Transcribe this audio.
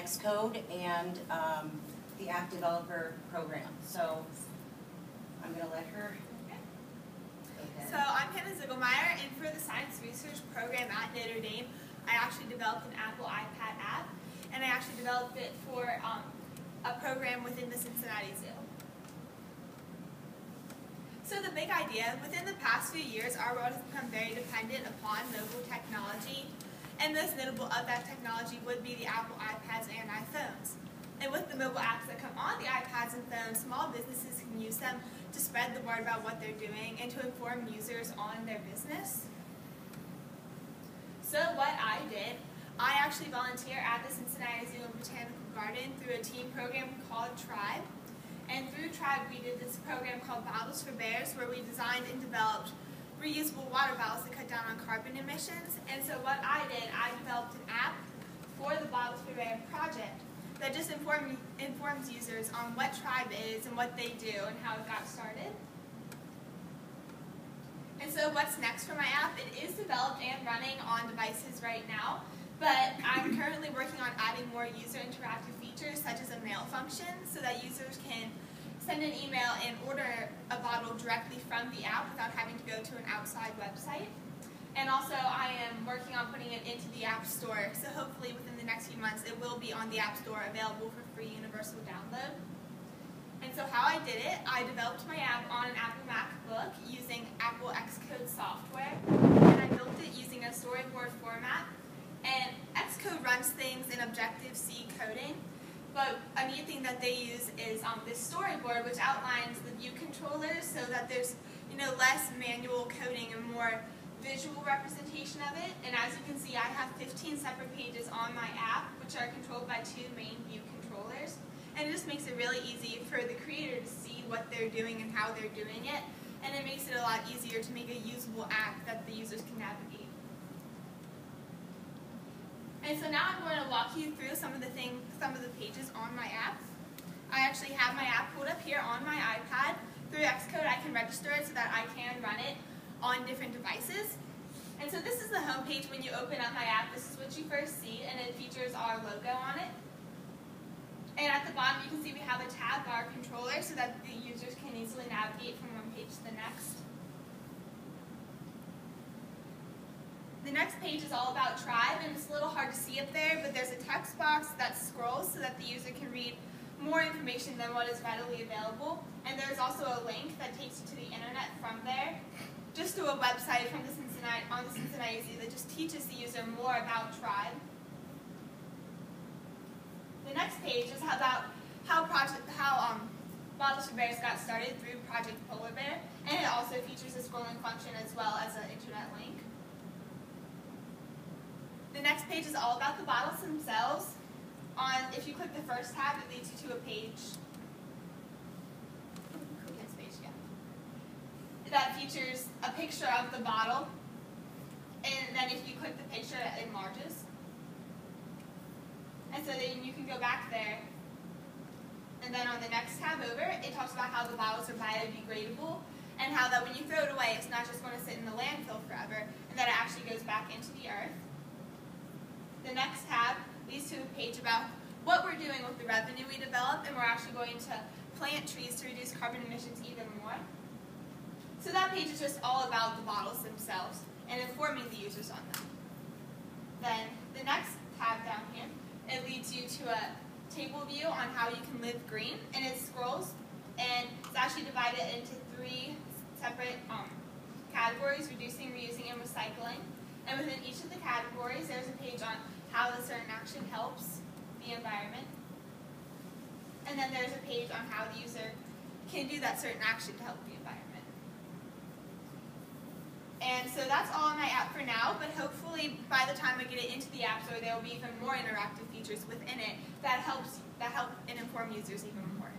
Xcode and the app developer program. So I'm going to let her go ahead. So I'm Hannah Ziegelmeyer, and for the science research program at Notre Dame, I actually developed an Apple iPad app, and I actually developed it for a program within the Cincinnati Zoo. So the big idea, within the past few years, our world has become very dependent upon mobile technology, and most notable of that technology would be the Apple iPads and iPhones. And with the mobile apps that come on the iPads and phones, small businesses can use them to spread the word about what they're doing and to inform users on their business. So what I did, I actually volunteer at the Cincinnati Zoo and Botanical Garden through a team program called Tribe. And through Tribe, we did this program called Bottles for Bears, where we designed and developed reusable water bottles to cut down on carbon emissions. And so what I did, I developed an app for the Bottles for Bears project that just informs users on what Tribe is and what they do and how it got started. And so what's next for my app? It is developed and running on devices right now, but I'm currently working on adding more user interactive features such as a mail function so that users can send an email and order a bottle directly from the app without having to go to an outside website. And also I am working on putting it into the App Store, so hopefully within the next few months it will be on the App Store available for free universal download. And so how I did it, I developed my app on an Apple MacBook using Apple Xcode software, and I built it using a storyboard format. And Xcode runs things in Objective-C coding, but a neat thing that they use is this storyboard, which outlines the view controllers so that there's less manual coding and more visual representation of it. And as you can see, I have 15 separate pages on my app, which are controlled by 2 main view controllers. And it just makes it really easy for the creator to see what they're doing and how they're doing it. And it makes it a lot easier to make a usable app that the users can navigate. And so now I'm going to walk you through some of the pages on my app. I actually have my app pulled up here on my iPad. Through Xcode, I can register it so that I can run it on different devices. And so this is the home page when you open up my app. This is what you first see, and it features our logo on it. And at the bottom, you can see we have a tab bar controller so that the users can easily navigate from one page to the next. The next page is all about Tribe, and it's a little hard to see up there, but there's a text box that scrolls so that the user can read more information than what is readily available. And there's also a link that takes you to the internet from there, just to a website from the Cincinnati Zoo that just teaches the user more about Tribe. The next page is about how Bottles for Bears got started through Project Polar Bear, and it also features a scrolling function as well as an internet link. The next page is all about the bottles themselves. If you click the first tab, it leads you to a page. Next page, yeah. That features a picture of the bottle, and then if you click the picture, it enlarges. And so then you can go back there, and then on the next tab over, it talks about how the bottles are biodegradable, and how that when you throw it away, it's not just going to sit in the landfill forever, and that it actually goes back into the earth. The next tab leads to a page about what we're doing with the revenue we develop, and we're actually going to plant trees to reduce carbon emissions even more. So that page is just all about the bottles themselves and informing the users on them. Then the next tab down here, it leads you to a table view on how you can live green, and it scrolls, and it's actually divided into 3 separate categories: reducing, reusing, and recycling. And within each of the categories, there's a page on how a certain action helps the environment. And then there's a page on how the user can do that certain action to help the environment. And so that's all on my app for now, but hopefully by the time I get it into the App Store, there will be even more interactive features within it that help and inform users even more.